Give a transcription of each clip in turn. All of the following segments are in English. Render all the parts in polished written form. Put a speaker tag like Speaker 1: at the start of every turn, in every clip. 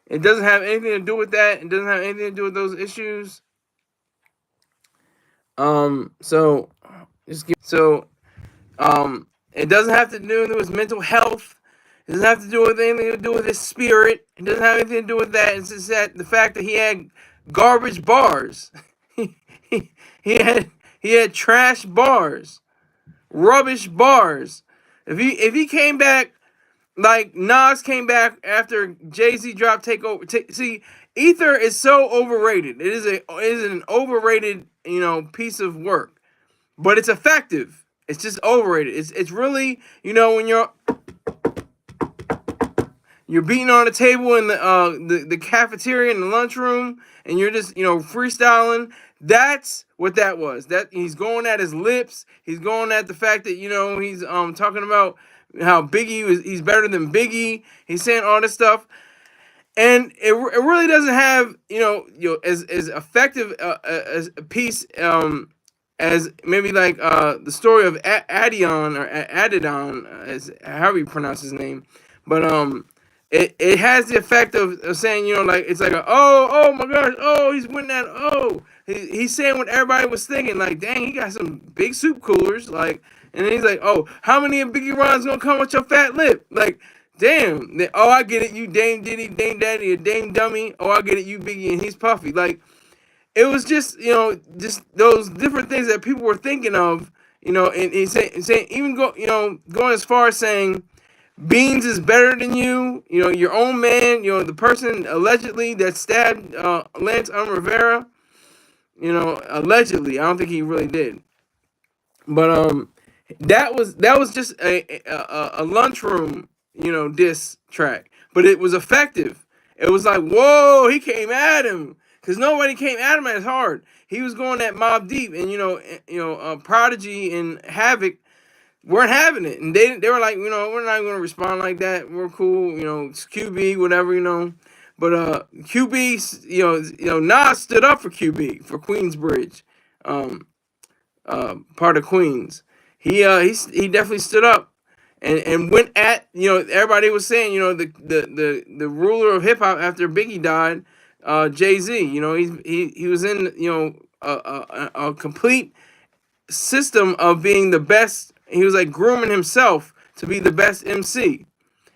Speaker 1: It doesn't have anything to do with that. It doesn't have anything to do with those issues. So it doesn't have to do with his mental health. It doesn't have to do with anything to do with his spirit. It doesn't have anything to do with that. It's just that the fact that he had garbage bars. he, he had trash bars, rubbish bars. If he came back like Nas came back after Jay-Z dropped Takeover. See, Ether is so overrated. It is an overrated, piece of work, but it's effective. It's just overrated. It's really, when you're beating on the table in the cafeteria in the lunchroom, and you're just freestyling. That's what that was. That he's going at his lips. He's going at the fact that he's talking about how he's better than Biggie. He's saying all this stuff, and it really doesn't have as effective as a piece as maybe like the story of Adion or Adidon, as however you pronounce his name, but it has the effect of saying, like, it's like oh my gosh, oh, he's winning that, oh, he's saying what everybody was thinking, like, dang, he got some big soup coolers, like, and then he's like, oh, how many of Biggie Ron's gonna come with your fat lip, like, damn, oh, I get it, you Dame Diddy, Dame Daddy, or Dame Dummy, oh, I get it, you Biggie, and he's Puffy, like, it was just, just those different things that people were thinking of, and he's saying even going as far as saying Beans is better than you, your own man, the person allegedly that stabbed Lance Rivera, allegedly. I don't think he really did. But that was just a lunchroom, diss track. But it was effective. It was like, whoa, he came at him. Because nobody came at him as hard. He was going at Mobb Deep, and Prodigy and Havoc weren't having it, and they were like, we're not going to respond like that. We're cool, it's QB, whatever, But QB, Nas stood up for QB, for Queensbridge, part of Queens. He definitely stood up and went at, everybody was saying, the ruler of hip hop after Biggie died, Jay-Z. He was in a complete system of being the best. He was like grooming himself to be the best MC,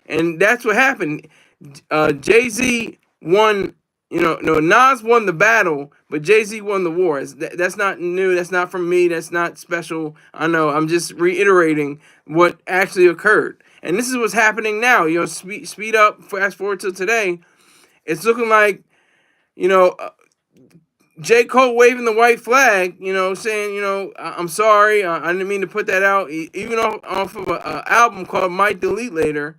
Speaker 1: and that's what happened. Jay-Z won. No, Nas won the battle, but Jay-Z won the war. That's not new. That's not from me. That's not special. I know. I'm just reiterating what actually occurred, and this is what's happening now. Speed up. Fast forward to today. It's looking like, J. Cole waving the white flag, saying, I'm sorry, I didn't mean to put that out. Even off of an album called Might Delete Later,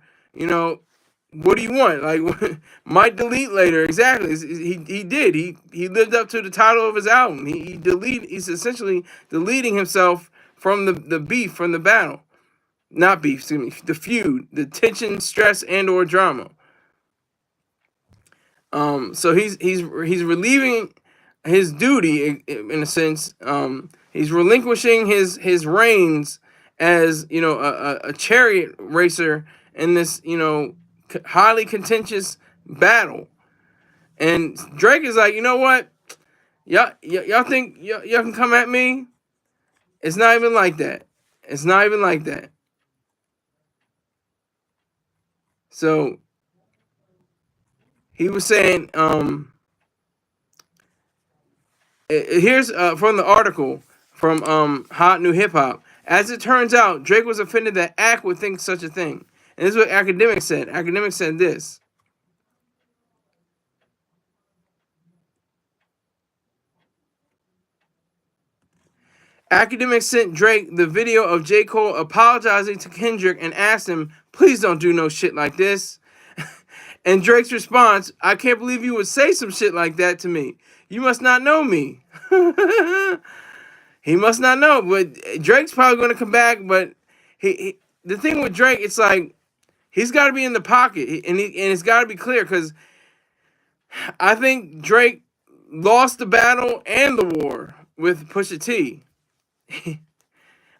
Speaker 1: what do you want? Like, Might Delete Later, exactly. He did. He lived up to the title of his album. He's essentially deleting himself from the beef, from the battle. Not beef, excuse me, the feud, the tension, stress, and or drama. So he's relieving his duty in a sense. He's relinquishing his reins as a chariot racer in this highly contentious battle. And Drake is like, you know what, y'all think y'all can come at me? It's not even like that. It's not even like that. So he was saying, here's from the article from Hot New Hip Hop. As it turns out, Drake was offended that Ack would think such a thing. And this is what Academics said. Academics said this. Academics sent Drake the video of J. Cole apologizing to Kendrick and asked him, please don't do no shit like this. And Drake's response, I can't believe you would say some shit like that to me. You must not know me. He must not know. But Drake's probably going to come back. But the thing with Drake, it's like, he's got to be in the pocket. And it's got to be clear, because I think Drake lost the battle and the war with Pusha T.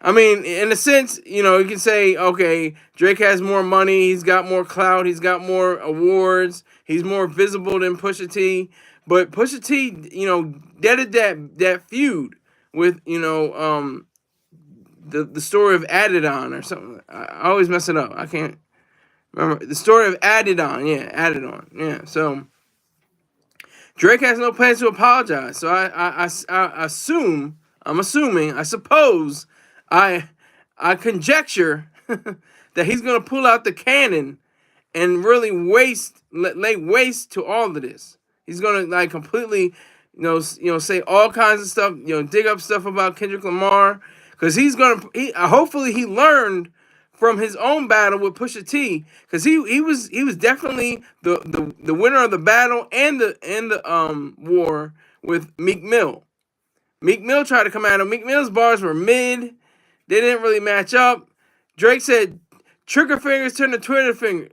Speaker 1: I mean, in a sense, you can say, okay, Drake has more money, he's got more clout, he's got more awards, he's more visible than Pusha T. But Pusha T, deaded that feud with, the story of Adidon or something. I always mess it up. I can't remember the story of Adidon. Yeah, Adidon. Yeah. So Drake has no plans to apologize. So I assume, I suppose, I I conjecture that he's gonna pull out the cannon and really lay waste to all of this. He's gonna like completely, say all kinds of stuff. Dig up stuff about Kendrick Lamar because hopefully he learned from his own battle with Pusha T because he was definitely the winner of the battle and the war with Meek Mill. Meek Mill tried to come at him. Meek Mill's bars were mid. They didn't really match up. Drake said, "Trigger fingers turn to Twitter finger."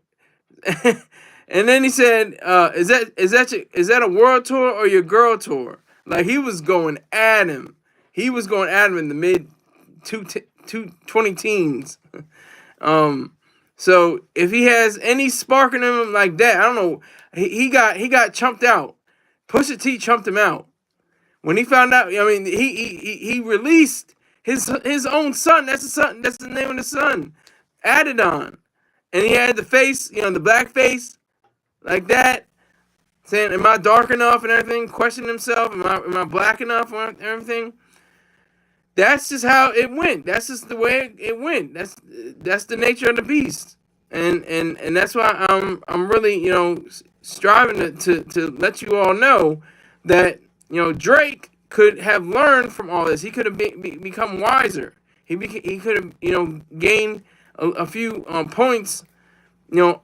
Speaker 1: And then he said, "Is that a world tour or your girl tour?" Like he was going at him. He was going at him in the mid 20 teens. So if he has any spark in him like that, I don't know. He got chumped out. Pusha T chumped him out when he found out. I mean, he released his own son. That's the son. That's the name of the son, Adidon, and he had the face, the black face like that, saying, "Am I dark enough?" and everything, questioning himself. Am I black enough and everything? That's just how it went. That's just the way it went. That's the nature of the beast, and that's why I'm really striving to let you all know that Drake could have learned from all this. He could have become wiser. He could have gained a few points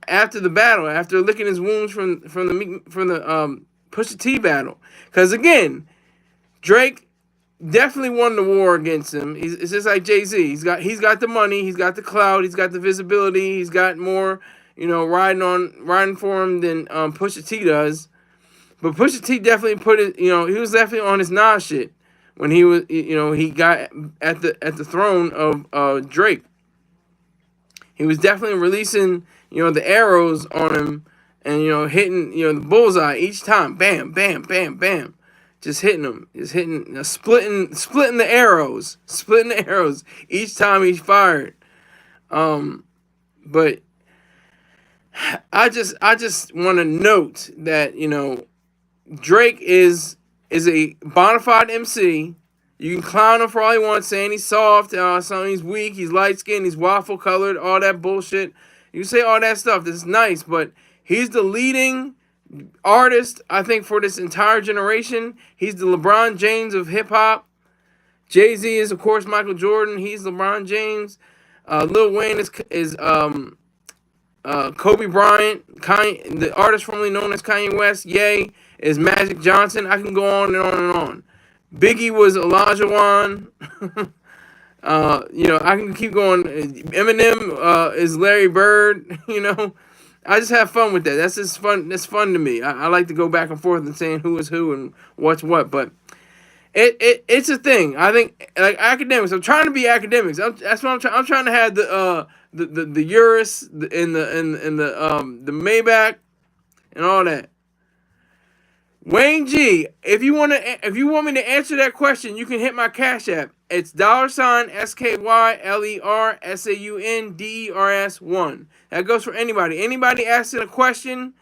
Speaker 1: after the battle, after licking his wounds from the Pusha T battle, because again, Drake definitely won the war against him. It's just like Jay-Z. He's got the money, he's got the clout, he's got the visibility, he's got more, riding for him than Pusha T does. But Pusha T definitely put it, he was definitely on his Nas shit when he was, he got at the throne of Drake. He was definitely releasing, the arrows on him and hitting, the bullseye each time. Bam, bam, bam, bam. Just hitting them, splitting the arrows, each time he fired. But I just want to note that Drake is a bona fide MC. You can clown him for all he wants, saying he's soft, saying he's weak, he's light skinned, he's waffle colored, all that bullshit. You say all that stuff. This is nice, but he's the leading artist, I think, for this entire generation. He's the LeBron James of hip hop. Jay-Z is, of course, Michael Jordan. He's LeBron James. Lil Wayne is Kobe Bryant. The artist formerly known as Kanye West. Ye is Magic Johnson. I can go on and on and on. Biggie was Olajuwon. I can keep going. Eminem is Larry Bird. I just have fun with that. That's just fun. That's fun to me. I like to go back and forth and saying who is who and what's what. But it's a thing. I think like academics. I'm trying to be academics. That's what I'm trying. I'm trying to have the Urus and the Maybach and all that. Wayne G, if you want me to answer that question, you can hit my Cash App. It's $SKYLERSAUNDERS1. That goes for anybody. Anybody asking a question,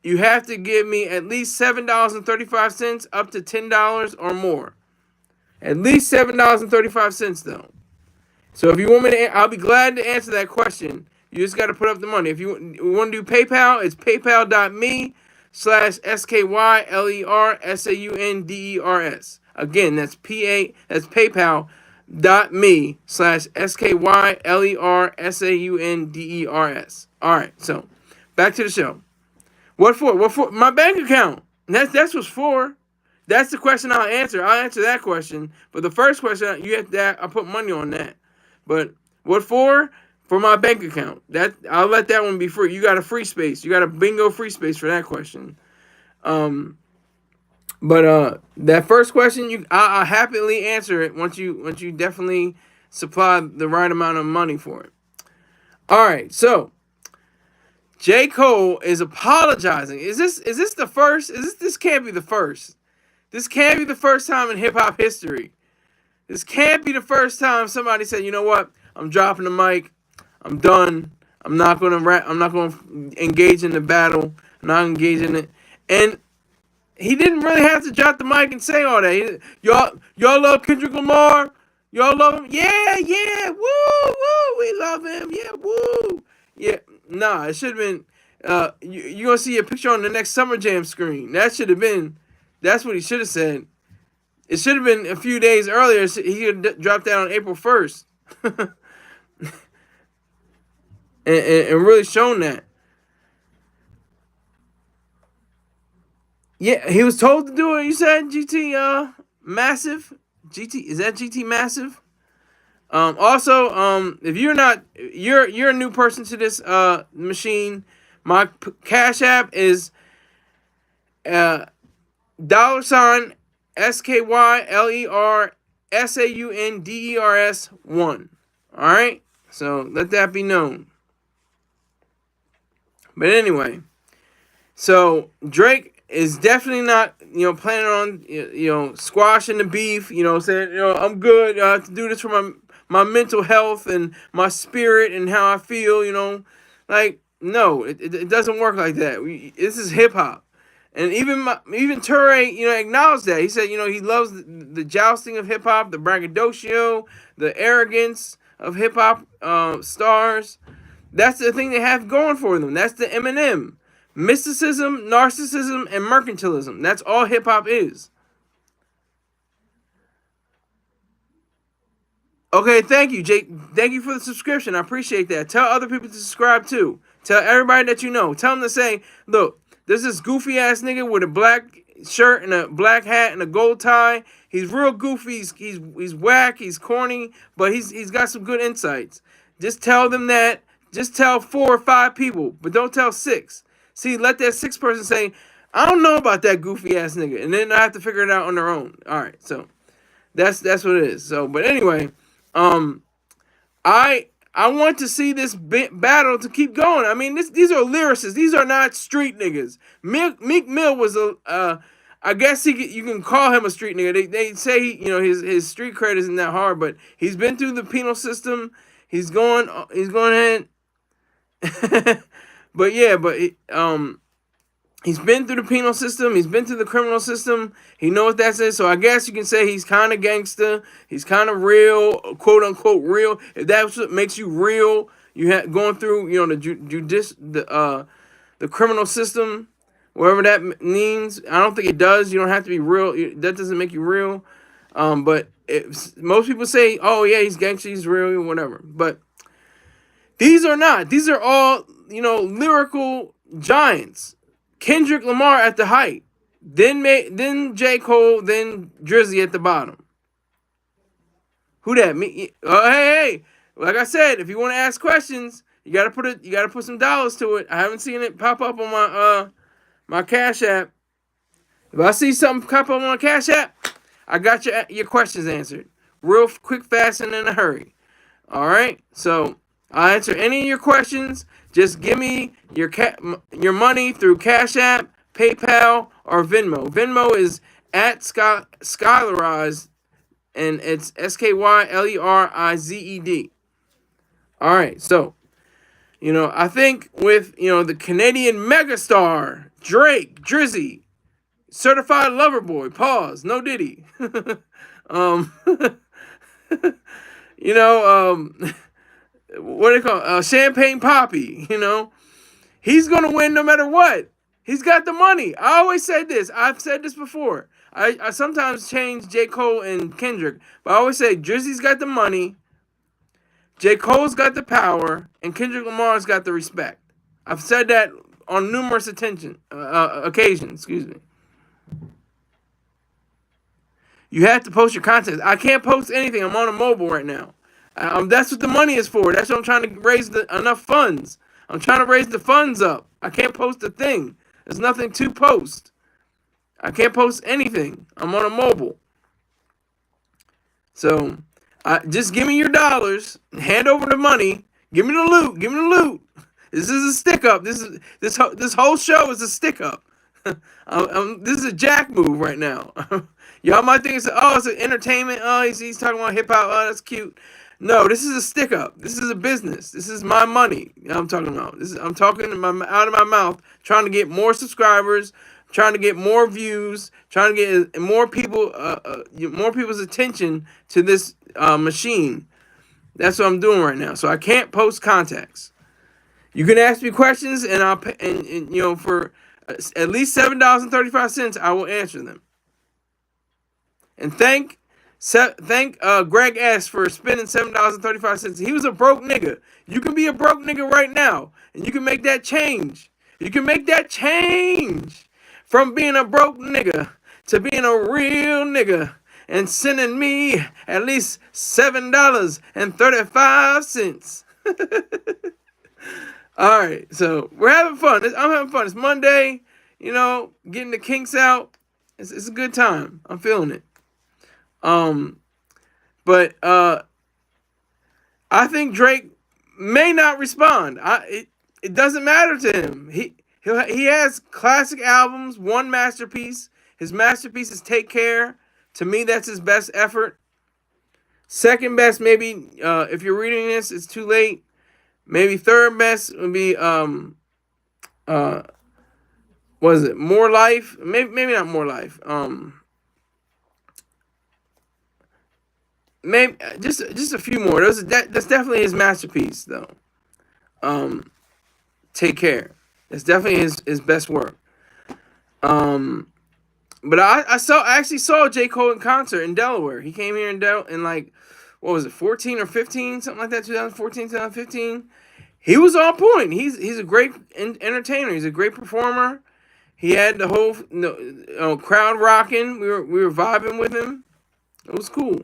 Speaker 1: you have to give me at least $7.35 up to $10 or more. At least $7.35 though. So if you want me to, I'll be glad to answer that question. You just got to put up the money. If you want to do PayPal, it's paypal.me/SKYLERSAUNDERS. Again, that's paypal.me/SKYLERSAUNDERS. All right, so back to the show. What for? What for? My bank account. That's what's for. That's the question I'll answer. I'll answer that question. But the first question, you have that. I put money on that. But what for? For my bank account. That I'll let that one be free. You got a free space. You got a bingo free space for that question. But that first question, I'll happily answer it once you definitely supply the right amount of money for it. All right, so J. Cole is apologizing. Is this the first? This can't be the first. This can't be the first time in hip hop history. This can't be the first time somebody said, you know what? I'm dropping the mic. I'm done. I'm not gonna rap. I'm not gonna engage in the battle. I'm not engaging it. And he didn't really have to drop the mic and say all that. Y'all love Kendrick Lamar. Y'all love him. Yeah. Woo. We love him. Yeah, woo. Yeah. Nah, it should have been. You're gonna see a picture on the next Summer Jam screen. That should have been. That's what he should have said. It should have been a few days earlier. He could drop that on April 1st. and really shown that. Yeah, he was told to do it. You said GT Massive? GT, is that GT Massive? Also, if you're a new person to this machine, my Cash App is $SKYLERSAUNDERS 1. All right, so let that be known. But anyway, so Drake is definitely not, planning on, squashing the beef, saying, I'm good to do this for my mental health and my spirit and how I feel, like, no, it doesn't work like that. This is hip hop. And even Toure, acknowledged that. He said, he loves the jousting of hip hop, the braggadocio, the arrogance of hip hop stars. That's the thing they have going for them. That's the Eminem. Mysticism, narcissism, and mercantilism. That's all hip hop is. Okay, thank you, Jake. Thank you for the subscription. I appreciate that. Tell other people to subscribe too. Tell everybody that you know. Tell them to say, look, there's this goofy ass nigga with a black shirt and a black hat and a gold tie. He's real goofy. He's whack. He's corny, but he's got some good insights. Just tell them that. Just tell 4 or 5 people, but don't tell 6. See, let that 6th person say, I don't know about that goofy ass nigga, and then I have to figure it out on their own. All right, so that's what it is. So, but anyway, I want to see this battle to keep going. I mean, these are lyricists. These are not street niggas. Meek Mill was I guess you can call him a street nigga. They say his street cred isn't that hard, but he's been through the penal system. He's going ahead. But yeah, he's been through the penal system. He's been through the criminal system. He knows what that is. So I guess you can say he's kind of gangster. He's kind of real, quote unquote real. If that's what makes you real, going through the criminal system, whatever that means. I don't think it does. You don't have to be real. That doesn't make you real. But most people say, oh yeah, he's gangster, he's real, whatever. But these are not. These are all, lyrical giants. Kendrick Lamar at the height. Then J. Cole, then Drizzy at the bottom. Who that? Me? Hey. Like I said, if you want to ask questions, you gotta put some dollars to it. I haven't seen it pop up on my Cash App. If I see something pop up on my Cash App, I got your questions answered. Real quick, fast, and in a hurry. All right? So I'll answer any of your questions. Just give me your money through Cash App, PayPal, or Venmo. Venmo is at Skylerized, and it's SKYLERIZED. All right, so, I think with, the Canadian megastar, Drake, Drizzy, certified lover boy, pause, no Diddy. What do they call Champagne Poppy, he's going to win no matter what. He's got the money. I always said this. I've said this before. I sometimes change J. Cole and Kendrick, but I always say Drizzy's got the money, J. Cole's got the power, and Kendrick Lamar's got the respect. I've said that on numerous occasions. Excuse me. You have to post your content. I can't post anything. I'm on a mobile right now. That's what the money is for. That's what I'm trying to raise enough funds. I'm trying to raise the funds up. I can't post a thing. There's nothing to post. I can't post anything. I'm on a mobile. So Just give me your dollars. Hand over the money. Give me the loot. Give me the loot. This is a stick up. This whole show is a stick up. This is a jack move right now. Y'all might think it's an entertainment. Oh, he's talking about hip hop. Oh, that's cute. No, this is a stick up. This is a business. This is my money. I'm talking about. I'm talking out of my mouth, trying to get more subscribers, trying to get more views, trying to get more people's attention to this machine. That's what I'm doing right now. So I can't post contacts. You can ask me questions, and I'll pay, and for at least $7.35, I will answer them. And thank Greg S for spending $7.35. He was a broke nigga. You can be a broke nigga right now, and you can make that change. You can make that change from being a broke nigga to being a real nigga and sending me at least $7.35. All right, so we're having fun. I'm having fun. It's Monday, getting the kinks out. It's a good time. I'm feeling it. But I think Drake may not respond. It doesn't matter to him. He has classic albums, one masterpiece. His masterpiece is Take Care. To me, that's his best effort. Second best, maybe if you're reading this, it's too late. Maybe third best would be what is it? More Life? Maybe not More Life. Maybe just a few more. That's definitely his masterpiece, though. Take Care. That's definitely his best work. But I actually saw J. Cole in concert in Delaware. He came here in like, what was it, 14 or 15, something like that, 2014, 2015. He was on point. He's a great entertainer. He's a great performer. He had the whole crowd rocking. We were vibing with him. It was cool.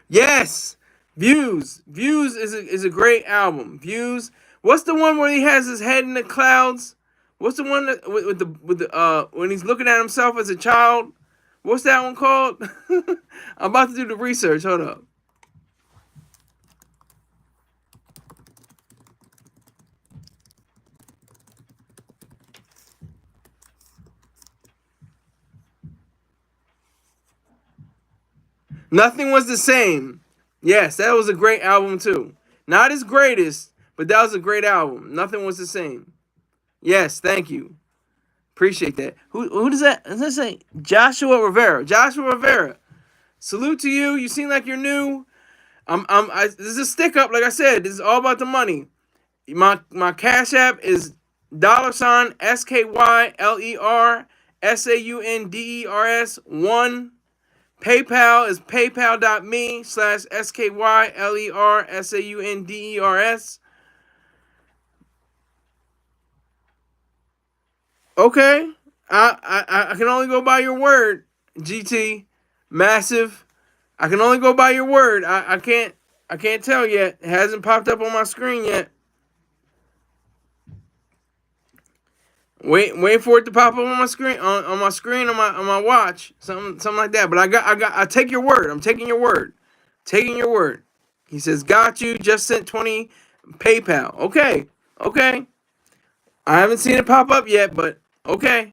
Speaker 1: Yes, Views. Views is a great album. Views. What's the one where he has his head in the clouds? What's the one that, with the when he's looking at himself as a child? What's that one called? I'm about to do the research. Hold up. Nothing Was the Same. Yes, that was a great album too. Not his greatest, but that was a great album. Nothing Was the Same. Yes, thank you. Appreciate that. Who does that? Does that say Joshua Rivera? Joshua Rivera. Salute to you. You seem like you're new. This is a stick up. Like I said, this is all about the money. My Cash App is $SKYLERSAUNDERS1. PayPal is paypal.me/SKYLERSAUNDERS. Okay. I can only go by your word, GT. Massive. I can only go by your word. I can't tell yet. It hasn't popped up on my screen yet. Wait for it to pop up on my screen on my watch. Something like that. But I take your word. I'm taking your word. Taking your word. He says, got you, just sent 20 PayPal. Okay. I haven't seen it pop up yet, but okay.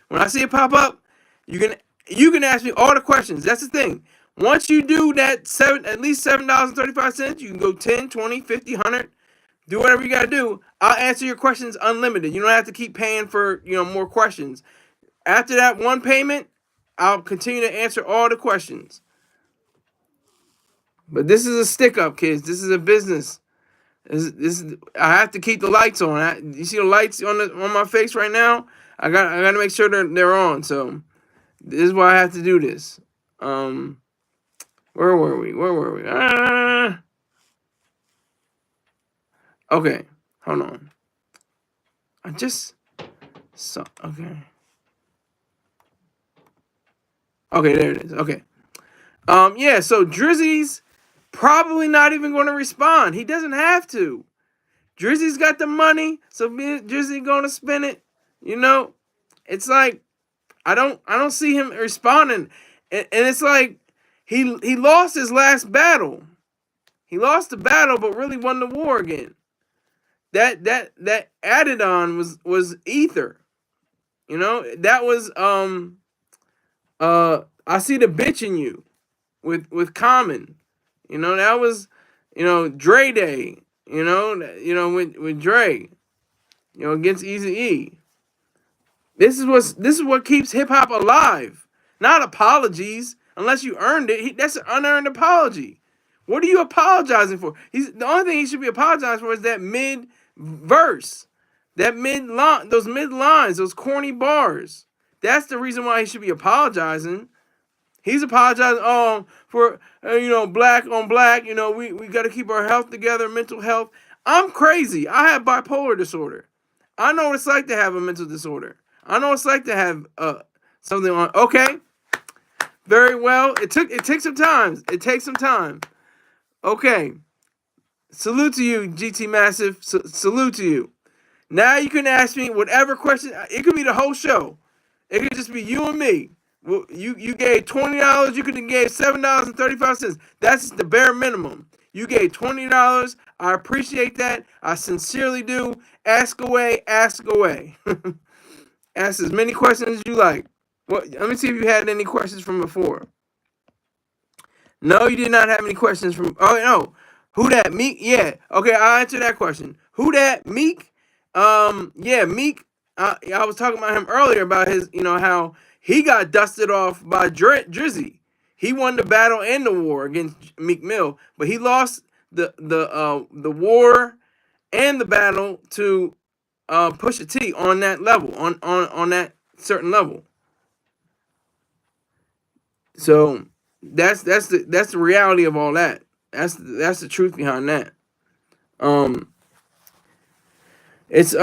Speaker 1: When I see it pop up, you can ask me all the questions. That's the thing. Once you do that at least $7.35, you can go 10, 20, 50, 100. Do whatever you gotta do. I'll answer your questions unlimited. You don't have to keep paying for more questions. After that one payment, I'll continue to answer all the questions. But this is a stick up, kids. This is a business. I have to keep the lights on. You see the lights on my face right now? I got to make sure they're on. So this is why I have to do this. Where were we? Okay, hold on. I just saw. Okay. Okay, there it is. Okay. Yeah. So Drizzy's probably not even going to respond. He doesn't have to. Drizzy's got the money, so Drizzy going to spend it. It's like I don't see him responding, and it's like He lost his last battle. He lost the battle, but really won the war again. That added on was Ether. You know, that was I see the bitch in you with Common. You know, that was, Dre Day. With Dre. Against Easy E. This is what keeps hip hop alive. Not apologies, unless you earned it. That's an unearned apology. What are you apologizing for? The only thing he should be apologizing for is that mid verse, that mid line, those mid lines, those corny bars. That's the reason why he should be apologizing. He's apologizing for black on black. We got to keep our health together, mental health. I'm crazy. I have bipolar disorder. I know what it's like to have a mental disorder. I know what it's like to have something on. Okay, very well. It takes some time. It takes some time. Okay, salute to you, GT Massive. Salute to you. Now you can ask me whatever question. It could be the whole show. It could just be you and me. Well, you gave $20. You could have gave $7.35. That's the bare minimum. You gave $20. I appreciate that. I sincerely do. Ask away. Ask away. Ask as many questions as you like. Let me see if you had any questions from before. No, you did not have any questions from. Oh no, who that Meek? Yeah, okay, I'll answer that question. Who that Meek? Yeah, Meek. I was talking about him earlier about his, how he got dusted off by Drizzy. He won the battle and the war against Meek Mill, but he lost the war and the battle to Pusha T on that level, on that certain level. So that's the reality of all that. That's the truth behind that. It's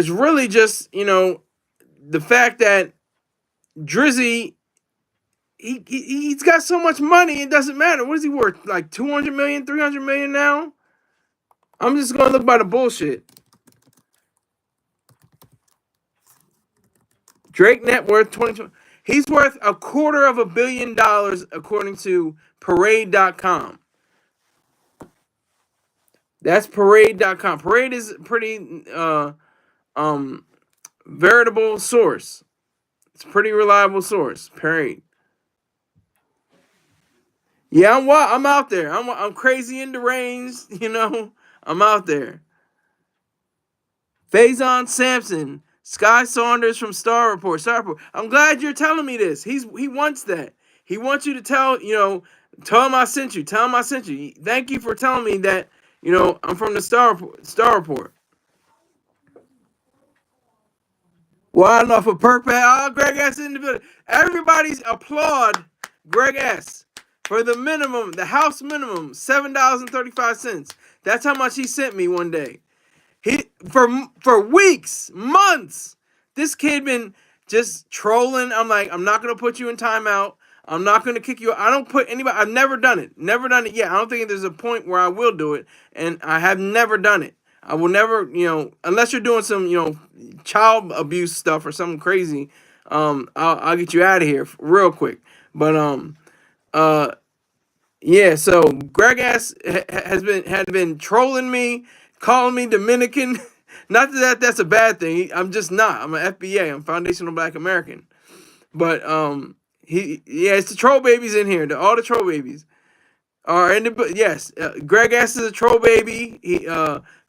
Speaker 1: really just the fact that Drizzy he's got so much money it doesn't matter. What is he worth? Like 200 million, 300 million now? I'm just gonna look by the bullshit. Drake net worth 20. He's worth $250 million according to Parade.com. That's Parade.com. Parade is a pretty veritable source. It's a pretty reliable source. Parade. Yeah, I'm out there. I'm crazy and deranged. I'm out there. Faison Sampson, Sky Saunders from Star Report. I'm glad you're telling me this. He wants that. He wants you to tell him I sent you. Tell him I sent you. Thank you for telling me that. I'm from the Star Report. Well, I don't know for Perk Pal. Greg S in the building. Everybody's applaud Greg S for the minimum, the house minimum, $7.35. That's how much he sent me one day. He for weeks, months, this kid been just trolling. I'm like, I'm not gonna put you in timeout. I'm not gonna kick you. I don't put anybody. I've never done it. Never done it yet. I don't think there's a point where I will do it, and I have never done it. I will never, unless you're doing some, child abuse stuff or something crazy. I'll get you out of here real quick. But yeah. So Greg S had been trolling me, calling me Dominican. Not that that's a bad thing. I'm just not. I'm an FBA. I'm Foundational Black American. But it's the troll babies in here. All the troll babies are in the. Yes, Greg S is a troll baby.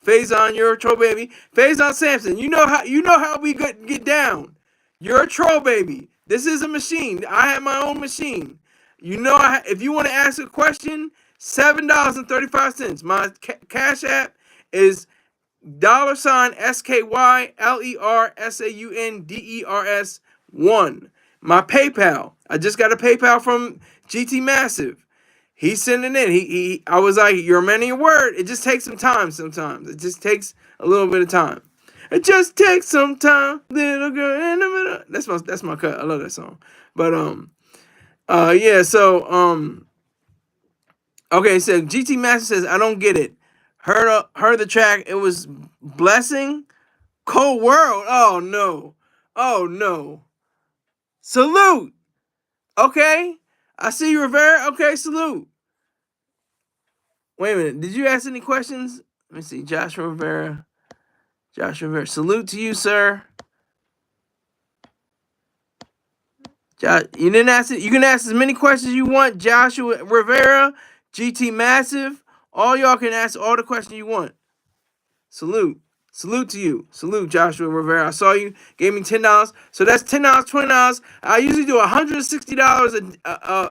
Speaker 1: Faison, you're a troll baby. Faison Sampson, you know how we get down. You're a troll baby. This is a machine. I have my own machine. If you want to ask a question, $7.35. My cash app is $SKYLERSAUNDERS1. My PayPal. I just got a PayPal from GT Massive. He's sending in. I was like, you're a man of your word. It just takes some time sometimes. It just takes a little bit of time. It just takes some time, little girl in the middle. That's my cut. I love that song. But yeah, so okay, so GT Master says, I don't get it. Heard the track, it was Blessing, Cold World. Oh no. Oh no. Salute. Okay? I see you, Rivera. Okay, salute. Wait a minute. Did you ask any questions? Let me see. Joshua Rivera. Joshua Rivera. Salute to you, sir. You didn't ask it. You can ask as many questions you want. Joshua Rivera, GT Massive. All y'all can ask all the questions you want. Salute. Salute to you. Salute, Joshua Rivera. I saw you. Gave me $10. So that's $10, $20. I usually do $160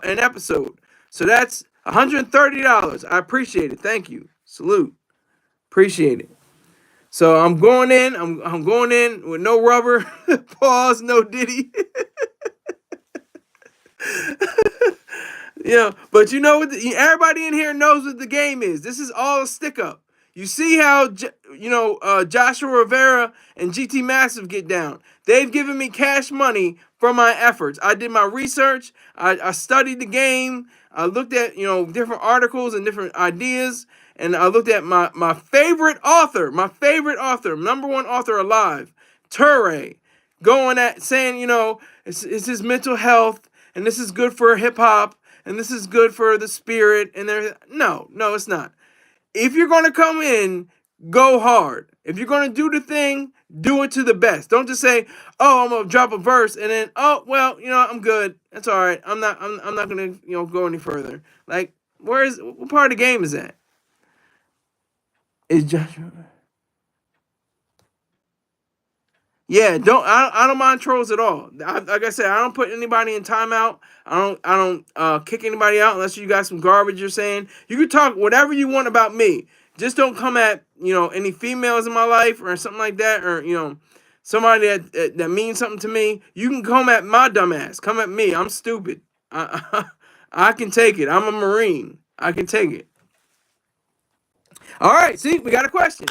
Speaker 1: an episode. So that's $130. I appreciate it. Thank you. Salute. Appreciate it. So I'm going in. I'm going in with no rubber. Pause. No Diddy. Yeah, but you know what? Everybody in here knows what the game is. This is all a stick up. You see how Joshua Rivera and GT Massive get down. They've given me cash money for my efforts. I did my research. I studied the game. I looked at different articles and different ideas, and I looked at my favorite author, number one author alive, Ture, going at saying it's his mental health and this is good for hip hop and this is good for the spirit and there. No, it's not. If you're gonna come in, go hard. If you're gonna do the thing, do it to the best. Don't just say, "Oh, I'm gonna drop a verse," and then, "Oh, well, I'm good. That's all right. I'm not gonna go any further." Like, what part of the game is that? Is Joshua? Yeah, I don't mind trolls at all. Like I said, I don't put anybody in timeout. I don't kick anybody out unless you got some garbage you're saying. You can talk whatever you want about me. Just don't come at any females in my life or something like that, or somebody that means something to me. You can come at my dumb ass. Come at me. I'm stupid. I can take it. I'm a Marine. I can take it. All right, see, we got a question.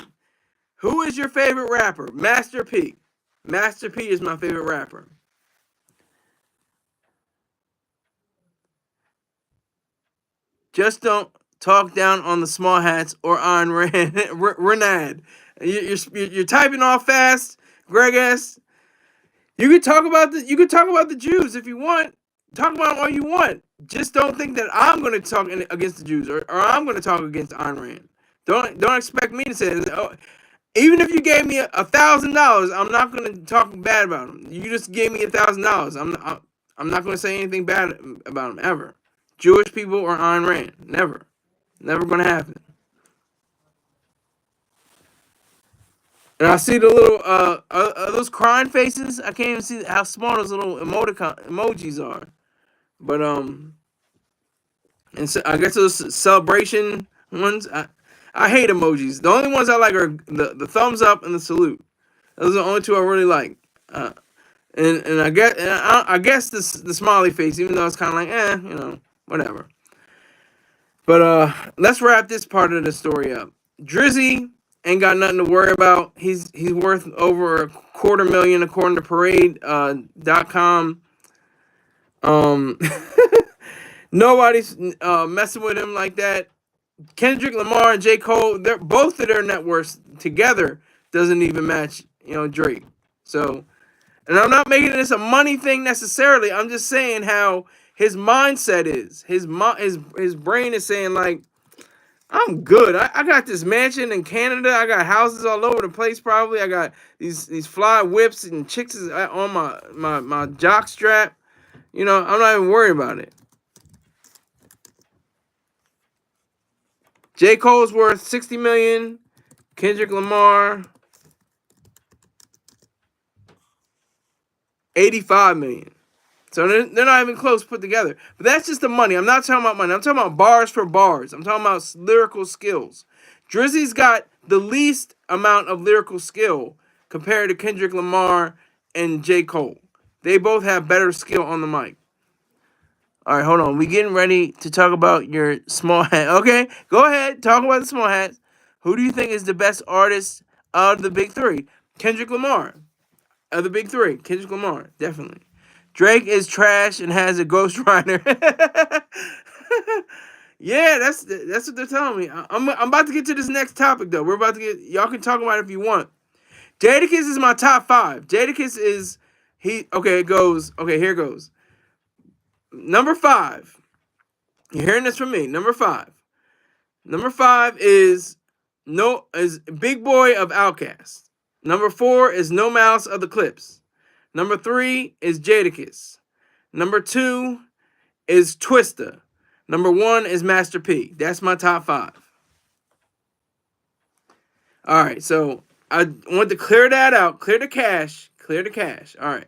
Speaker 1: Who is your favorite rapper? Master P. Master P is my favorite rapper. Just don't talk down on the small hats or on Renad. You're typing off fast, Greg S. You could talk about the Jews if you want. Talk about all you want. Just don't think that I'm going to talk against the Jews or I'm going to talk against Ayn Rand. Don't expect me to say it. Oh, even if you gave me $1,000, I'm not going to talk bad about him. You just gave me $1,000. I'm not going to say anything bad about him ever. Jewish people or Ayn Rand, never going to happen. And I see the little those crying faces. I can't even see how small those little emojis are. But and so I guess those celebration ones. I hate emojis. The only ones I like are the thumbs up and the salute. Those are the only two I really like. And I guess the smiley face, even though it's kind of like whatever. But let's wrap this part of the story up. Drizzy ain't got nothing to worry about. He's worth over $250,000 according to Parade.com. Nobody's messing with him like that. Kendrick Lamar and J. Cole, both of their net worths together doesn't even match, Drake. So, and I'm not making this a money thing necessarily. I'm just saying how his mindset is. His brain is saying like, I'm good. I got this mansion in Canada. I got houses all over the place. Probably I got these fly whips and chicks on my jock strap. I'm not even worried about it. J. Cole's worth $60 million. Kendrick Lamar, $85 million. So they're not even close put together. But that's just the money. I'm not talking about money. I'm talking about bars for bars. I'm talking about lyrical skills. Drizzy's got the least amount of lyrical skill compared to Kendrick Lamar and J. Cole. They both have better skill on the mic. All right, hold on. We getting ready to talk about your small hat. Okay, go ahead. Talk about the small hats. Who do you think is the best artist out of the big three? Kendrick Lamar. Of the big three, Kendrick Lamar, definitely. Drake is trash and has a ghostwriter. Yeah, that's what they're telling me. I'm about to get to this next topic though. We're about to get. Y'all can talk about it if you want. Jadakiss is my top 5. Jadakiss is Okay, it goes. Okay, here it goes. Number 5. You're hearing this from me. Number 5. Number 5 is Big Boy of Outkast. Number 4 is No Mouse of the Clips. Number 3 is Jadakiss. Number 2 is Twista. Number 1 is Master P. That's my top 5. All right, so I want to clear that out. Clear the cache. Clear the cache. All right.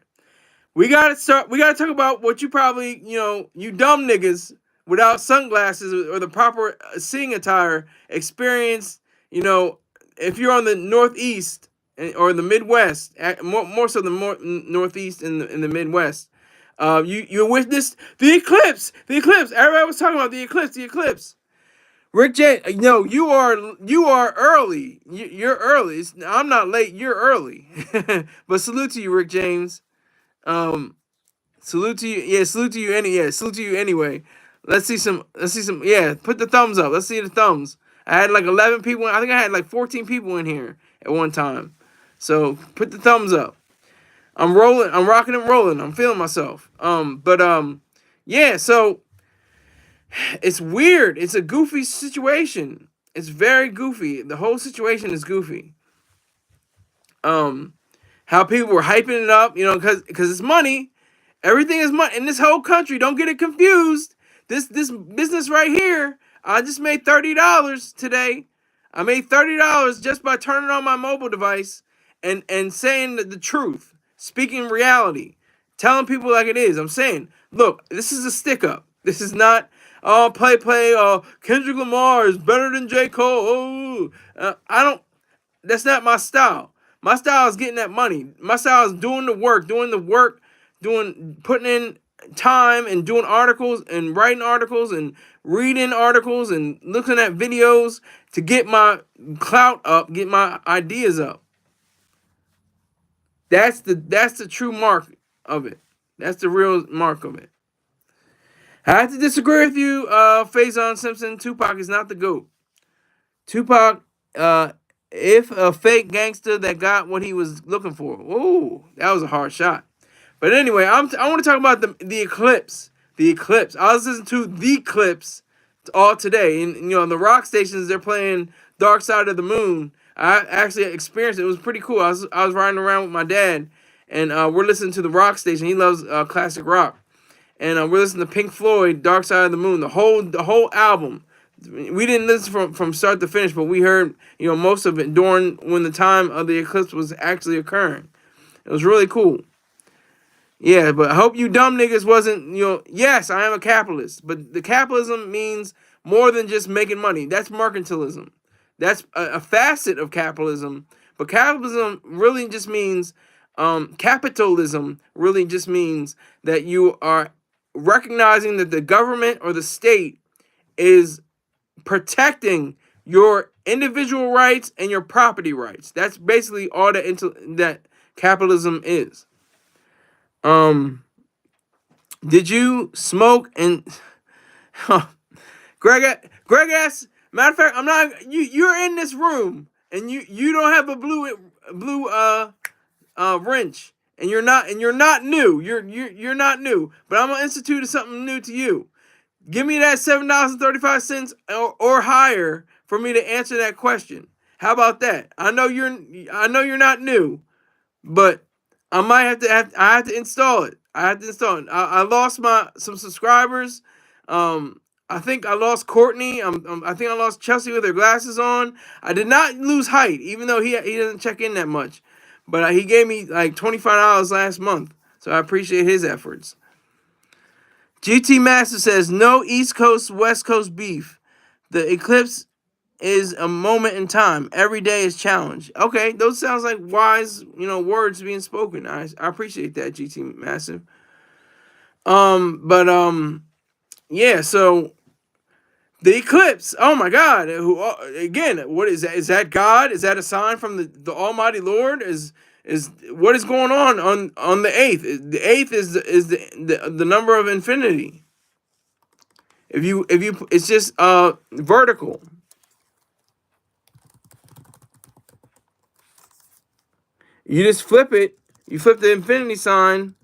Speaker 1: We gotta talk about what you probably, you dumb niggas without sunglasses or the proper seeing attire experience. If you're on the Northeast or the Midwest, more so the Northeast and the Midwest, you witnessed the eclipse. The eclipse. Everybody was talking about the eclipse. The eclipse. Rick James, no, you are early. You're early. I'm not late. You're early. But salute to you, Rick James. Salute to you. Yeah, salute to you. Salute to you anyway. Let's see some. Yeah, put the thumbs up. Let's see the thumbs. I had like 11 people. I think I had like 14 people in here at one time. So put the thumbs up. I'm rolling. I'm rocking and rolling. I'm feeling myself. Yeah. So it's weird. It's a goofy situation. It's very goofy. The whole situation is goofy. How people were hyping it up, because it's money. Everything is money in this whole country. Don't get it confused. This business right here, I just made $30 today. I made $30 just by turning on my mobile device and saying the truth, speaking reality, telling people like it is. I'm saying, look, this is a stick up. This is not play. Kendrick Lamar is better than J. Cole. That's not my style. My style is getting that money. My style is doing the work, putting in time and doing articles and writing articles and reading articles and looking at videos to get my clout up, get my ideas up. That's the true mark of it. That's the real mark of it. I have to disagree with you, Faison Simpson. Tupac is not the GOAT. Tupac, if a fake gangster that got what he was looking for. Ooh, that was a hard shot. But anyway, I want to talk about the eclipse. The eclipse. I was listening to the Clips all today, and the rock stations, they're playing Dark Side of the Moon. I actually experienced it. It was pretty cool. I was riding around with my dad, and we're listening to the rock station. He loves classic rock, and we're listening to Pink Floyd, Dark Side of the Moon, the whole album. We didn't listen from start to finish, but we heard most of it during when the time of the eclipse was actually occurring. It was really cool. Yeah, but I hope you dumb niggas wasn't, yes, I am a capitalist, but the capitalism means more than just making money. That's mercantilism. That's a facet of capitalism, but capitalism really just means, capitalism really just means that you are recognizing that the government or the state is protecting your individual rights and your property rights. That's basically all that capitalism is. Did you smoke and Greg asked, matter of fact, I'm not you're in this room and you don't have a blue wrench and you're not new. You're not new, but I'm gonna institute something new to you. Give me that $7.35 or higher for me to answer that question. How about that? I know you're not new, but I might I have to install it. I lost some subscribers. I think I lost Courtney. I think I lost Chelsea with her glasses on. I did not lose height, even though he doesn't check in that much. But he gave me like $25 last month, so I appreciate his efforts. GT Master says, no East Coast, West Coast beef. The eclipse is a moment in time. Every day is challenge. Okay, those sounds like wise, words being spoken. I appreciate that, GT Massive. Yeah, so the eclipse. Oh my God. Again, what is that? Is that God? Is that a sign from the Almighty Lord? Is what is going on the 8th? The 8th is the number of infinity. If you it's just vertical. You just flip it. You flip the infinity sign,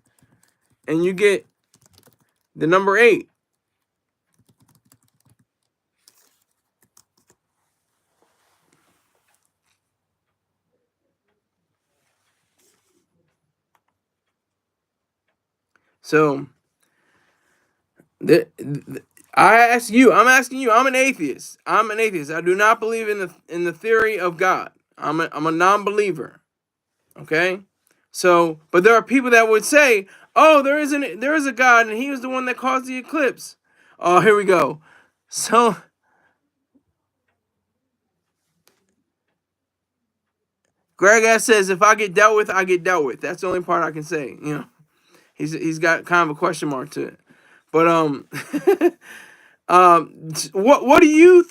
Speaker 1: and you get the number 8. So I'm asking you. I'm an atheist. I do not believe in the theory of God. I'm a non-believer. Okay? So, but there are people that would say, "Oh, there is a God and he was the one that caused the eclipse." Oh, here we go. So, Greg S says, "If I get dealt with, I get dealt with." That's the only part I can say, you know. He's got kind of a question mark to it. But what do you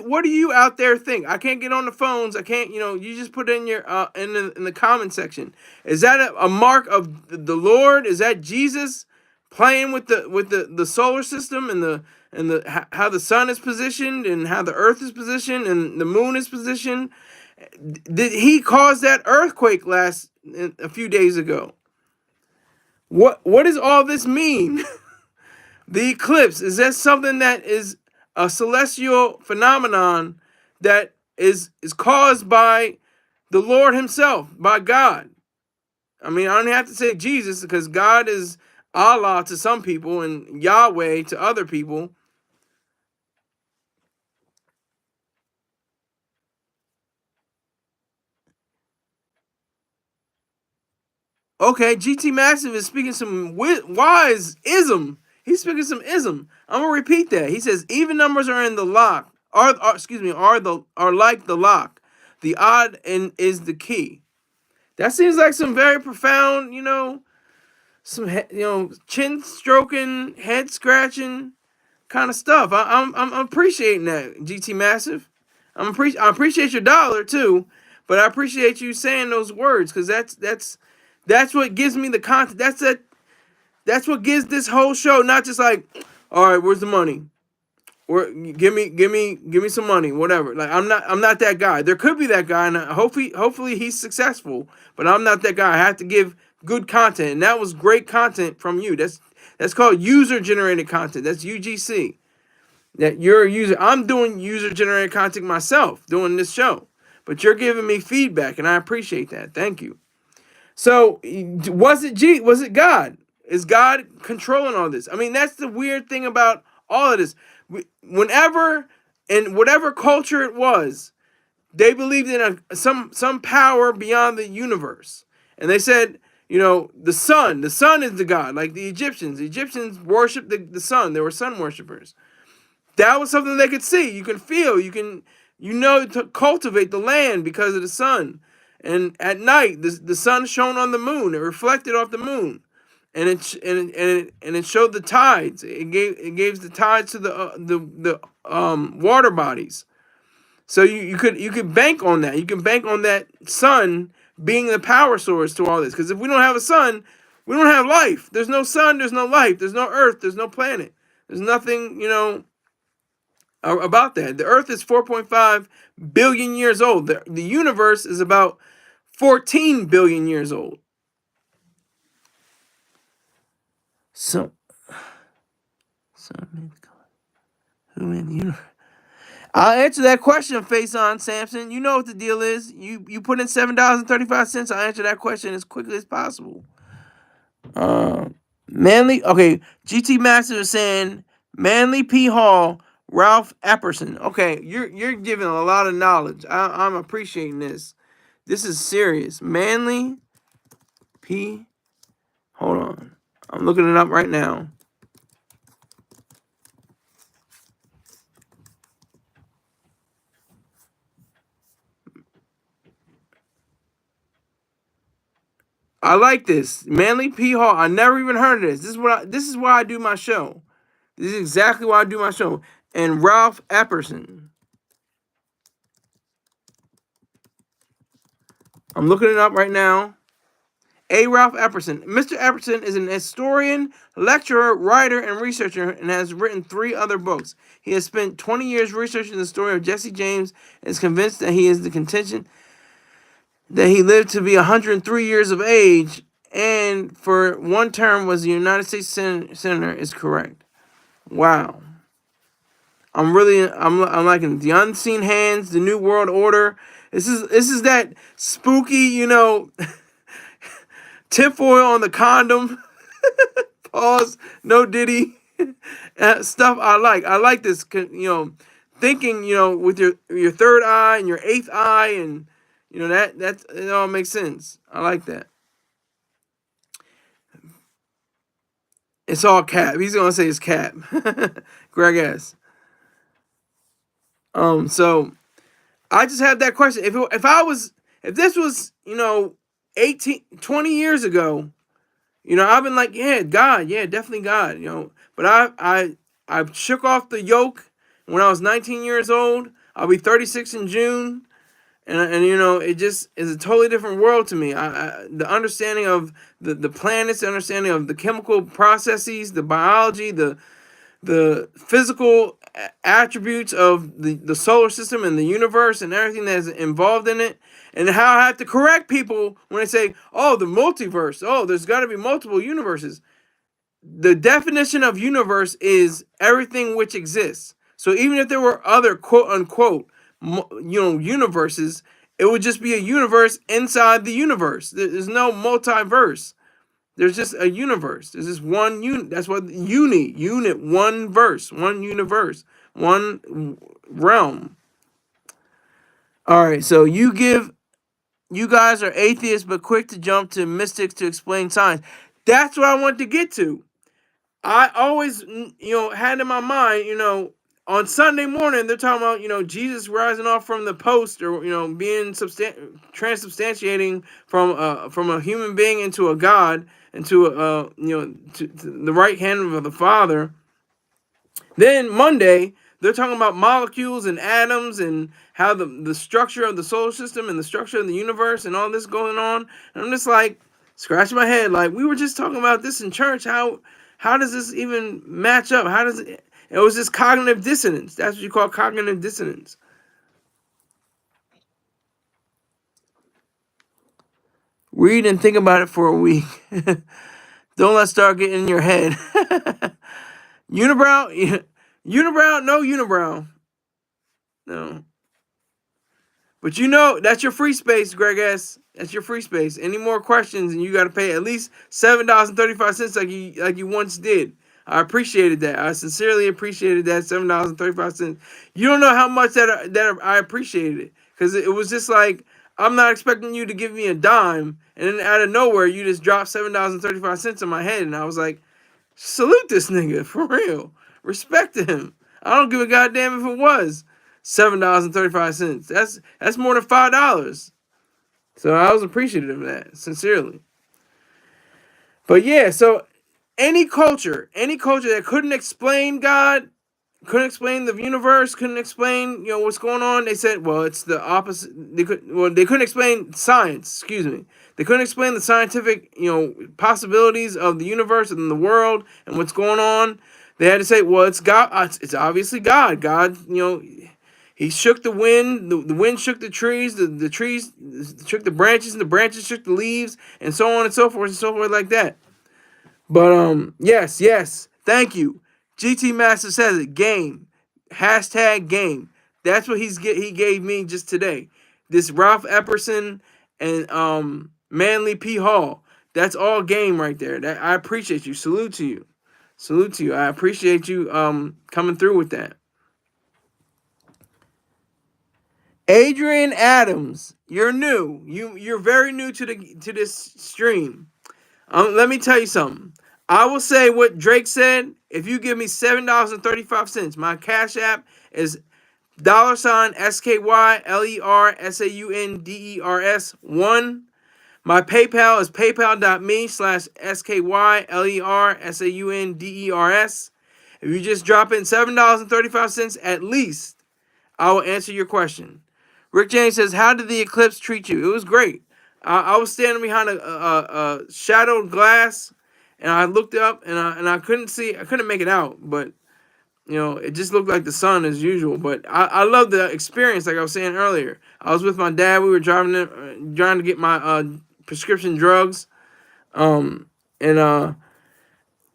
Speaker 1: what do you out there think? I can't get on the phones. I can't, you know. You just put in your in the comment section. Is that a mark of the Lord? Is that Jesus playing with the solar system and how the sun is positioned and how the earth is positioned and the moon is positioned? Did he cause that earthquake a few days ago? What does all this mean? The eclipse, is that something that is a celestial phenomenon that is caused by the Lord himself, by God? I mean, I don't have to say Jesus because God is Allah to some people and Yahweh to other people. Okay, GT Massive is speaking some wise ism. He's speaking some ism. I'm gonna repeat that. He says even numbers are in the lock. Excuse me, are like the lock. The odd and is the key. That seems like some very profound, you know, chin stroking, head scratching kind of stuff. I'm appreciating that, GT Massive. I appreciate your dollar too, but I appreciate you saying those words because that's what gives me the content. That's what gives this whole show not just like, all right, where's the money? Or give me some money, whatever. Like I'm not that guy. There could be that guy, and hopefully he's successful. But I'm not that guy. I have to give good content, and that was great content from you. That's called user generated content. That's UGC. That you're a user. I'm doing user generated content myself, doing this show, but you're giving me feedback, and I appreciate that. Thank you. So was it God? Is God controlling all this? I mean, that's the weird thing about all of this. Whenever in whatever culture it was, they believed in some power beyond the universe, and they said, you know, the sun. The sun is the god, like the Egyptians. The Egyptians worshipped the sun. They were sun worshippers. That was something they could see. You can feel. To cultivate the land because of the sun. And at night, the sun shone on the moon. It reflected off the moon, and it showed the tides. It gave the tides to the water bodies. So you could bank on that. You can bank on that sun being the power source to all this. Because if we don't have a sun, we don't have life. There's no sun. There's no life. There's no earth. There's no planet. There's nothing, about that. The earth is 4.5 billion years old. The universe is about 14 billion years old. So who made the universe? I'll answer that question, Face On Samson. You know what the deal is. You put in $7.35. I'll answer that question as quickly as possible. Manly. Okay, GT Master is saying Manly P Hall, Ralph Epperson. Okay, you're giving a lot of knowledge. I'm appreciating this. This is serious. Manly P. Hold on. I'm looking it up right now. I like this. Manly P. Hall. I never even heard of this. This is why I do my show. This is exactly why I do my show. And Ralph Epperson. I'm looking it up right now. Ralph Epperson. Mr. Epperson is an historian, lecturer, writer, and researcher, and has written 3 other books. He has spent 20 years researching the story of Jesse James and is convinced that he is the contention that he lived to be 103 years of age and for one term was the United States Senator is correct. Wow. I'm liking it. The Unseen Hands, The New World Order. This is that spooky, tinfoil on the condom Pause. No Diddy. Stuff I like. I like this, thinking, with your third eye and your eighth eye, and that it all makes sense. I like that. It's all cap. He's gonna say it's cap. Greg S. So I just had that question. If this was 18, 20 years ago, I've been like, yeah, God, yeah, definitely God, But I shook off the yoke when I was 19 years old. I'll be 36 in June. And it just is a totally different world to me. The understanding of the planets, the understanding of the chemical processes, the biology, the physical attributes of the solar system and the universe and everything that's involved in it, and how I have to correct people when they say, oh, the multiverse, oh, there's got to be multiple universes. The definition of universe is everything which exists. So even if there were other quote unquote universes, it would just be a universe inside the universe. There's no multiverse. There's just a universe. There's just one unit. That's what unit, one verse, one universe, one realm. All right, so you guys are atheists but quick to jump to mystics to explain science. That's what I want to get to. I always, had in my mind, on Sunday morning, they're talking about, Jesus rising off from the post, or, being transubstantiating from a human being into a God, into to the right hand of the Father. Then Monday, they're talking about molecules and atoms and how the structure of the solar system and the structure of the universe and all this going on. And I'm just like, scratching my head, like, we were just talking about this in church. How does this even match up? How does it? It was just cognitive dissonance. That's what you call cognitive dissonance. Read and think about it for a week. Don't let start getting in your head. Unibrow, unibrow, no unibrow, no. But that's your free space, Greg S. That's your free space. Any more questions, and you got to pay at least $7.35 like you once did. I appreciated that. I sincerely appreciated that $7.35. You don't know how much that I appreciated it, because it was just like, I'm not expecting you to give me a dime, and then out of nowhere you just dropped $7.35 in my head, and I was like, salute this nigga for real. Respect him. I don't give a goddamn if it was $7.35. That's more than $5. So I was appreciative of that, sincerely. But yeah, so any culture that couldn't explain God, couldn't explain the universe, couldn't explain what's going on, they said, well, it's the opposite. They couldn't explain science. Excuse me. They couldn't explain the scientific possibilities of the universe and the world and what's going on. They had to say, well, it's God. It's obviously God. God, he shook the wind. The wind shook the trees. The trees shook the branches, and the branches shook the leaves, and so on and so forth like that. But yes. Thank you. GT Master says it. Game. #game. That's what he gave me just today. This Ralph Epperson and Manly P. Hall. That's all game right there. That I appreciate you. Salute to you. Salute to you. I appreciate you coming through with that. Adrian Adams, you're new. You're very new to this stream. Let me tell you something. I will say what Drake said. If you give me $7.35, my Cash App is $SKYLERSAUNDERS1. My PayPal is paypal.me/SKYLERSAUNDERS. If you just drop in $7.35 at least, I will answer your question. Rick James says, how did the eclipse treat you? It was great. I was standing behind a shadowed glass, and I looked up, and I couldn't make it out, but it just looked like the sun as usual. But I love the experience, like I was saying earlier. I was with my dad. We were trying to get my prescription drugs, and it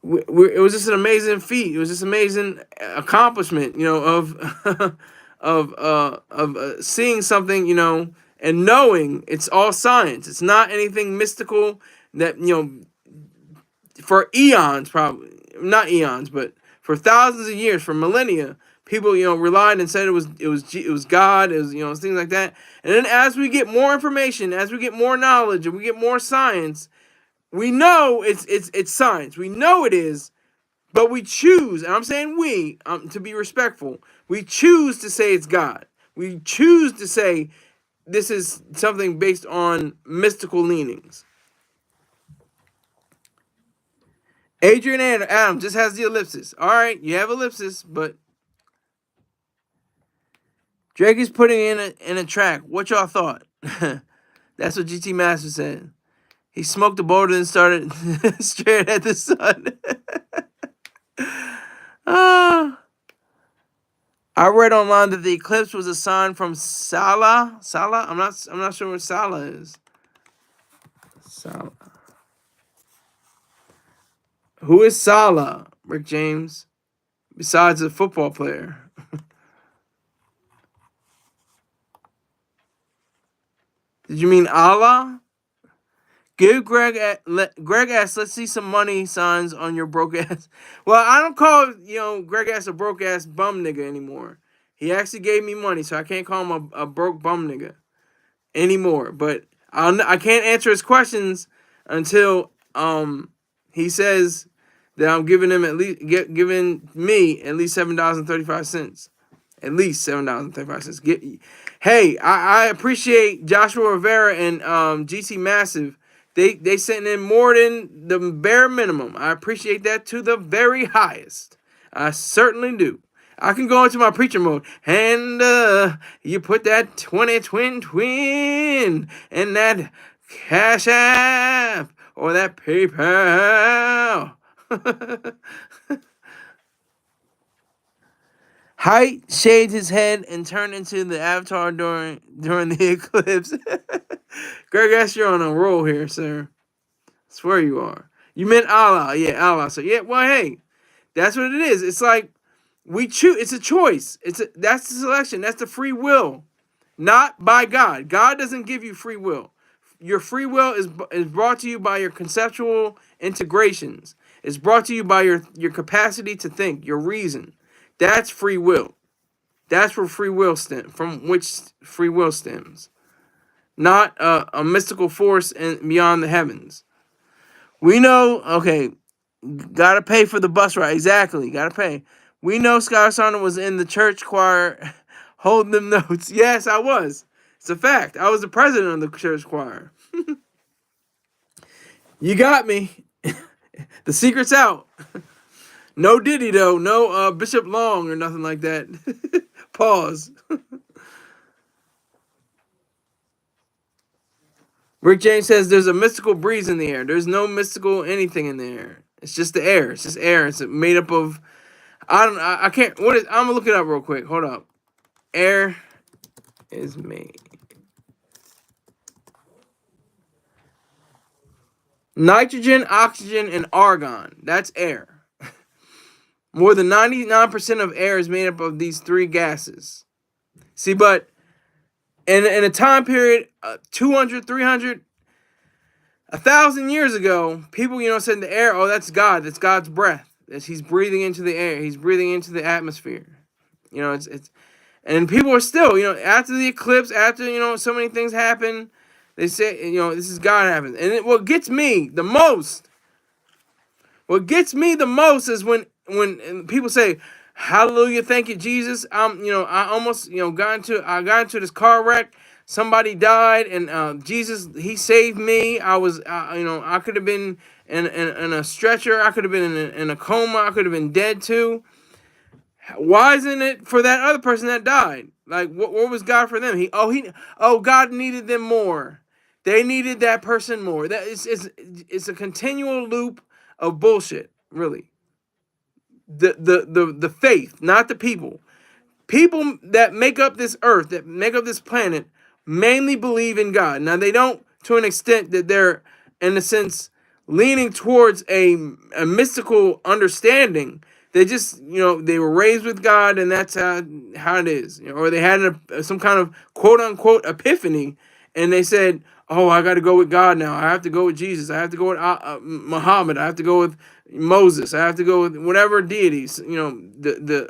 Speaker 1: was just an amazing feat. It was just an amazing accomplishment, of of seeing something, and knowing it's all science. It's not anything mystical that for eons, probably not eons, but for thousands of years, for millennia, people relied and said it was God, it was things like that. And then as we get more information, as we get more knowledge, and we get more science, we know it's science. We know it is, but we choose, and I'm saying we, to be respectful, we choose to say it's God. We choose to say this is something based on mystical leanings. Adrian Adam just has the ellipsis. All right, you have ellipsis, but Drake is putting in a track. What y'all thought? That's what GT Master said. He smoked the boulder and started staring at the sun. I read online that the eclipse was a sign from Salah. Salah? I'm not sure what Salah is. Salah. Who is Salah, Rick James? Besides a football player. Did you mean Allah? Give Greg ass. Let's see some money signs on your broke ass. Well, I don't call Greg ass a broke ass bum nigga anymore. He actually gave me money, so I can't call him a broke bum nigga anymore. But I can't answer his questions until he says that I'm giving him giving me at least $7.35. At least $7.35. Hey, I appreciate Joshua Rivera and GC Massive. They sent in more than the bare minimum. I appreciate that to the very highest. I certainly do. I can go into my preacher mode. And you put that 20 twin and that Cash App or that PayPal. Height shaved his head and turned into the avatar during the eclipse. Greg, guess you're on a roll here, sir. I swear you are. You meant Allah. Yeah, Allah. So yeah, well, hey, that's what it is. It's like we choose. It's a choice. That's the selection. That's the free will, not by God. God doesn't give you free will. Your free will is brought to you by your conceptual integrations. It's brought to you by your capacity to think, your reason. That's free will. That's where free will from which free will stems. Not a mystical force beyond the heavens. We know, okay, gotta pay for the bus ride. Exactly, gotta pay. We know Skylar Sarner was in the church choir holding them notes. Yes, I was. It's a fact. I was the president of the church choir. You got me. The secret's out. No Diddy, though. No Bishop Long or nothing like that. Pause. Rick James says there's a mystical breeze in the air. There's no mystical anything in the air. It's just the air. It's just air. It's made up of... I can't... I'm going to look it up real quick. Hold up. Air is made. Nitrogen, oxygen, and argon. That's air. More than 99% of air is made up of these three gases. See, but in a time period, 200, 300, 1,000 years ago, people, said in the air, oh, that's God. That's God's breath. He's breathing into the air. He's breathing into the atmosphere. And people are still, after the eclipse, after, so many things happen, they say, this is God happening. And what gets me the most is when people say, hallelujah, thank you, Jesus. I almost, got into this car wreck. Somebody died, and Jesus, he saved me. I was, I could have been in a stretcher. I could have been in a coma. I could have been dead too. Why isn't it for that other person that died? Like, what was God for them? God needed them more. They needed that person more. That it's a continual loop of bullshit, really. The faith, not the people. People that make up this earth, that make up this planet, mainly believe in God. Now, they don't to an extent that they're, in a sense, leaning towards a mystical understanding. They just, they were raised with God, and that's how it is. Or they had some kind of quote-unquote epiphany, and they said, oh, I got to go with God now. I have to go with Jesus. I have to go with Muhammad. I have to go with Moses. I have to go with whatever deities. The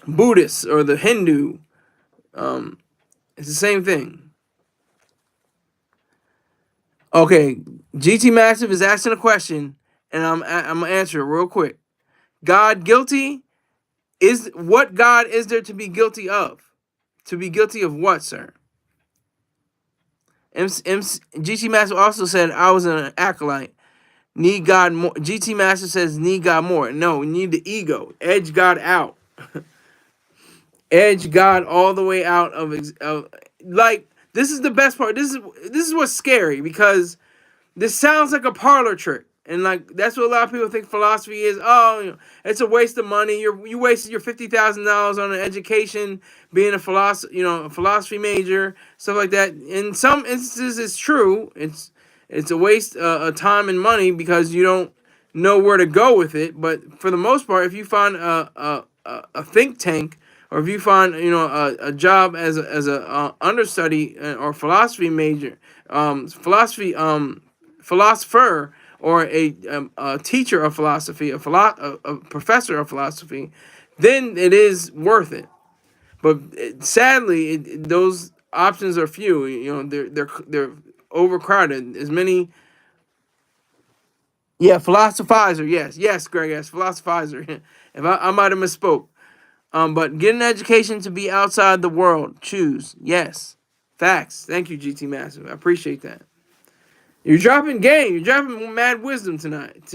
Speaker 1: Buddhists or the Hindu. It's the same thing. Okay, GT Massive is asking a question, and I'm gonna answer it real quick. God guilty? What God is there to be guilty of? To be guilty of what, sir? GT Master also said I was an acolyte. Need God more. GT Master says need God more. No, we need the ego. Edge God out. Edge God all the way out of like this is the best part. This is what's scary because this sounds like a parlor trick. And like that's what a lot of people think philosophy is. Oh, it's a waste of money. You wasted your $50,000 on an education, being a philosophy major, stuff like that. In some instances, it's true. It's a waste of time and money because you don't know where to go with it. But for the most part, if you find a think tank, or if you find a job as a understudy or philosophy major, philosopher, or a teacher of philosophy, a professor of philosophy, then it is worth it. But sadly, those options are few. They're overcrowded. As many, yeah, philosophizer. Yes, Greg. Yes, philosophizer. If I might have misspoke. But get an education to be outside the world. Choose. Yes. Facts. Thank you, GT Massive. I appreciate that. You're dropping game. You're dropping mad wisdom tonight.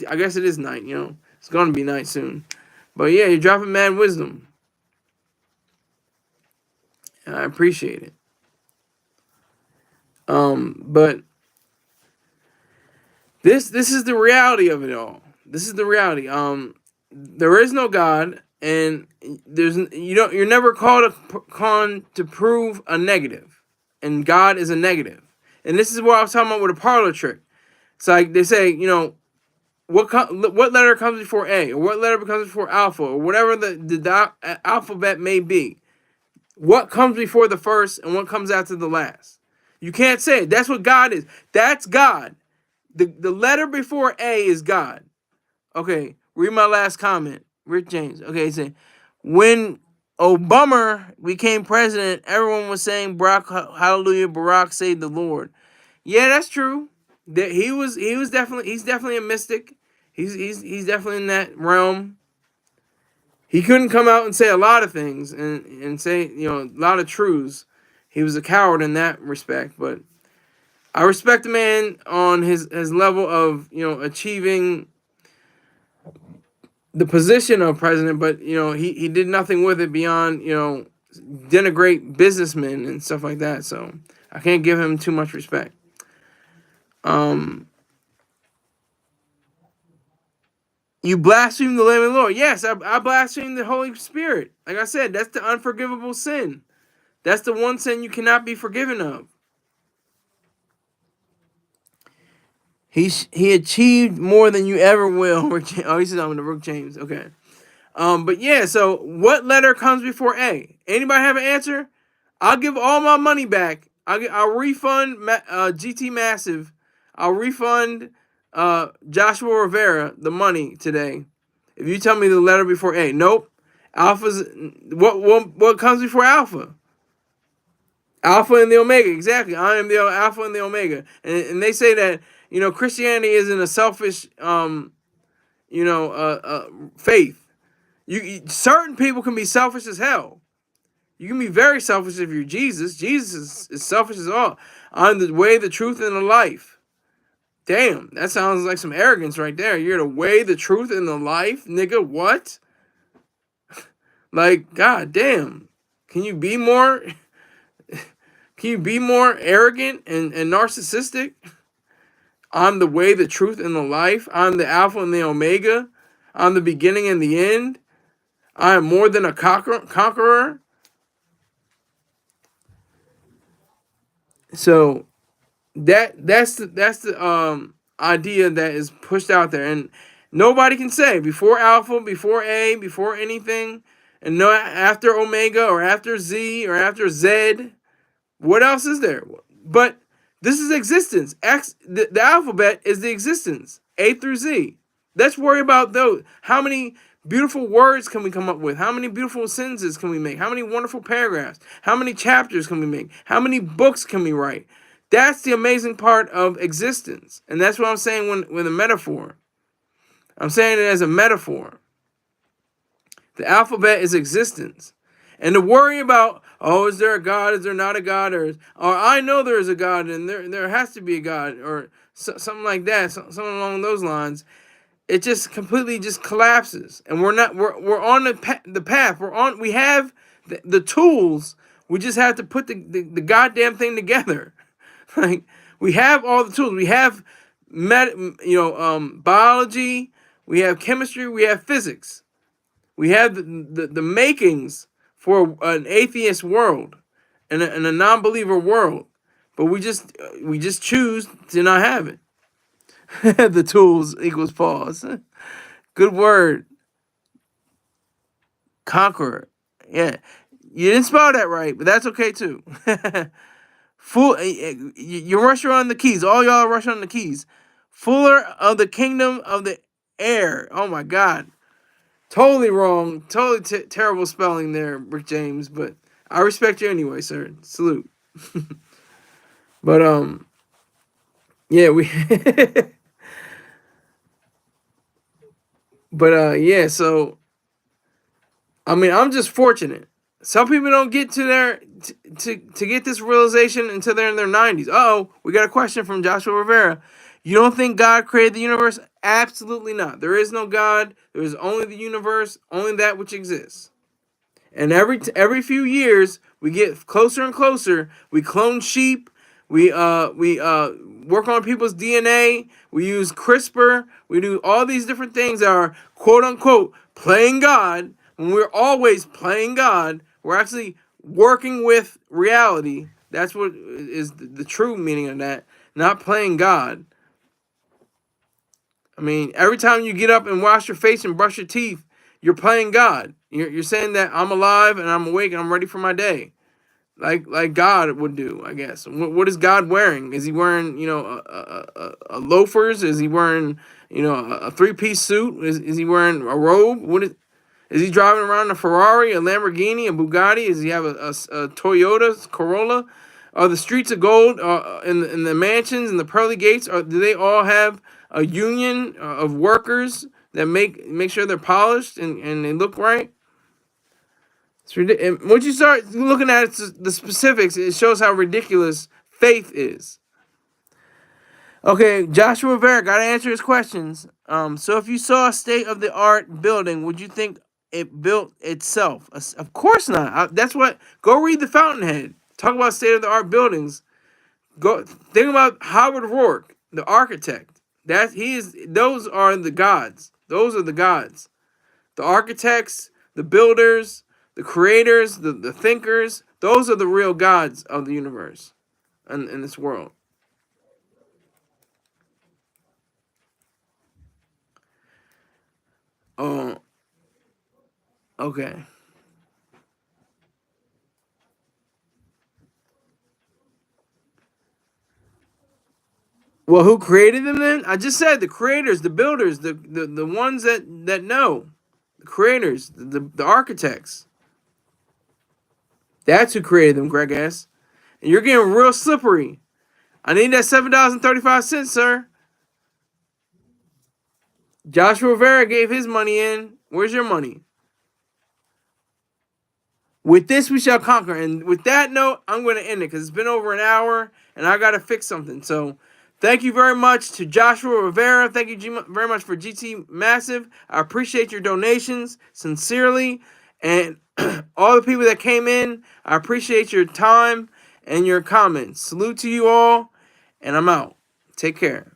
Speaker 1: I guess it is night, It's going to be night soon. But yeah, you're dropping mad wisdom. And I appreciate it. But this is the reality of it all. This is the reality. There is no God, and you're never called upon to prove a negative. And God is a negative. And this is what I was talking about with a parlor trick. It's like they say, what letter comes before A, or what letter comes before alpha, or whatever the alphabet may be. What comes before the first and what comes after the last? You can't say it. That's what God is. That's God. The letter before A is God. Okay, read my last comment. Rick James. Okay, he said, when Obama became president, everyone was saying, hallelujah, Barack saved the Lord. Yeah, that's true. That he's definitely a mystic. He's definitely in that realm. He couldn't come out and say a lot of things and say, a lot of truths. He was a coward in that respect, but I respect the man on his level of, achieving the position of president, but he did nothing with it beyond, denigrate businessmen and stuff like that. So I can't give him too much respect. You blaspheme the living Lord. Yes, I blaspheme the Holy Spirit. Like I said, that's the unforgivable sin. That's the one sin you cannot be forgiven of. He achieved more than you ever will. Oh, he says I'm the Rook James. Okay. But yeah, so what letter comes before A? Anybody have an answer? I'll give all my money back. I'll refund GT Massive. I'll refund Joshua Rivera the money today. If you tell me the letter before A. Nope. Alpha's what comes before Alpha? Alpha and the Omega. Exactly. I am the Alpha and the Omega. And they say that, Christianity isn't a selfish faith. Certain people can be selfish as hell. You can be very selfish if you're Jesus. Jesus is selfish as all. I'm the way, the truth, and the life. Damn, that sounds like some arrogance right there. You're the way, the truth, and the life, nigga. What? Like, god damn. Can you be more arrogant and narcissistic? I'm the way, the truth, and the life. I'm the Alpha and the Omega. I'm the beginning and the end. I am more than a conqueror. So that's the idea that is pushed out there, and nobody can say before Alpha, before A, before anything, and no after Omega or after Z or after Z. What else is there? But this is existence. The alphabet is the existence. A through Z. Let's worry about those. How many beautiful words can we come up with? How many beautiful sentences can we make? How many wonderful paragraphs? How many chapters can we make? How many books can we write? That's the amazing part of existence. And that's what I'm saying with a metaphor. I'm saying it as a metaphor. The alphabet is existence. And to worry about, oh, is there a God? Is there not a God? Or I know there is a God and there has to be a God, or something like that, something along those lines. It just completely just collapses. And we're on the path. We have the tools. We just have to put the goddamn thing together. Like, we have all the tools. We have biology, we have chemistry, we have physics. We have the makings for an atheist world and a non-believer world, but we just choose to not have it. The tools equals pause. Good word. Conqueror. Yeah, you didn't spell that right, but that's okay too. Fool, you're rushing on the keys. All y'all are rushing on the keys. Fuller of the kingdom of the air. Oh my God. Totally wrong. Totally terrible spelling there, Rick James. But I respect you anyway, sir. Salute. But yeah, but yeah. So I mean, I'm just fortunate. Some people don't get to to get this realization until they're in their 90s. Oh, we got a question from Joshua Rivera. You don't think God created the universe? Absolutely not. There is no God. There is only the universe, only that which exists. And every few years we get closer and closer. We clone sheep. We work on people's DNA. We use CRISPR. We do all these different things that are quote unquote playing God. When we're always playing God, we're actually working with reality. That's what is the true meaning of that. Not playing God. I mean, every time you get up and wash your face and brush your teeth, you're playing God. You're saying that I'm alive and I'm awake and I'm ready for my day, like God would do, I guess. What is God wearing? Is he wearing a loafers? Is he wearing a 3-piece suit? Is he wearing a robe? Is he driving around a Ferrari, a Lamborghini, a Bugatti? Does he have a Toyota Corolla? Are the streets of gold in the mansions and the pearly gates? Do they all have a union of workers that make sure they're polished and they look right? It's ridiculous. Once you start looking at the specifics, it shows how ridiculous faith is. Okay, Joshua Rivera, gotta answer his questions. So if you saw a state-of-the-art building, would you think it built itself? Of course not. That's what. Go read The Fountainhead. Talk about state-of-the-art buildings. Go think about Howard Rourke, the architect. Those are the gods. Those are the gods. The architects, the builders, the creators, the thinkers. Those are the real gods of the universe and in this world. Oh, okay. Well, who created them then? I just said the creators, the builders, the ones that know. The creators, the architects. That's who created them, Greg S. And you're getting real slippery. I need that $7.35, sir. Joshua Rivera gave his money in. Where's your money? With this, we shall conquer. And with that note, I'm going to end it because it's been over an hour and I got to fix something. So thank you very much to Joshua Rivera. Thank you very much for GT Massive. I appreciate your donations sincerely. And all the people that came in, I appreciate your time and your comments. Salute to you all. And I'm out. Take care.